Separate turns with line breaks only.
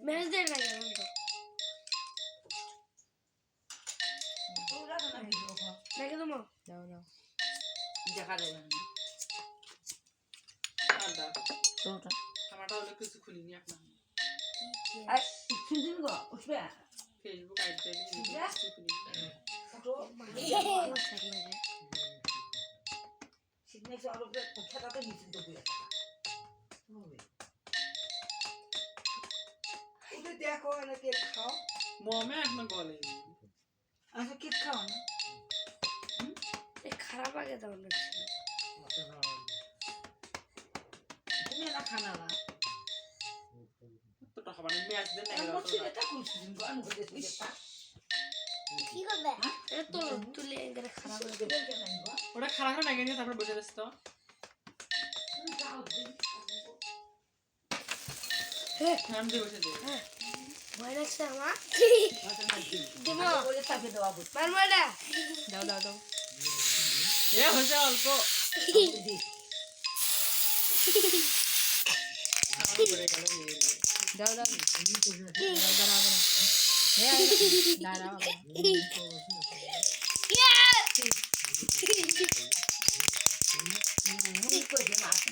match দেয় না কেন তো দেখে তোমার
দাও দাও
দেখা যায় না
তোটা
আমারটা হলে কিছু খুলিনি আপনার
আর সুদিন গো উঠবে
ফেসবুক আইডি কিছু খুলিনি
সিগনেচার আর উপরে পক্ষাটাতে নিচে তো বুয়া হবে ওটা দেখো না কে খাও
মমে এখন বলে
আচ্ছা কে খাও না
খারাপ আগে দাও না
তুমি না খানা না
তো খাবার ম্যাচ দেন না
আমার ছেলেটা কোন সুদিন গো আন করে দিতা
কি করবে এ তো তুলে এখানে খারাপ হয়ে যাবে
ওটা খারাপ করে নাকি তারপর বসে দিস তো আমি দিয়ে বসে দিই
ভয় লাগছে আমার দেবো
ওরে তাকে দেওয়া বল
মারমাডা
দাও দাও দাও
এ হয়েছে অল্প
দাও দাও দাঁড়াও দাঁড়াও
কি করে মাছ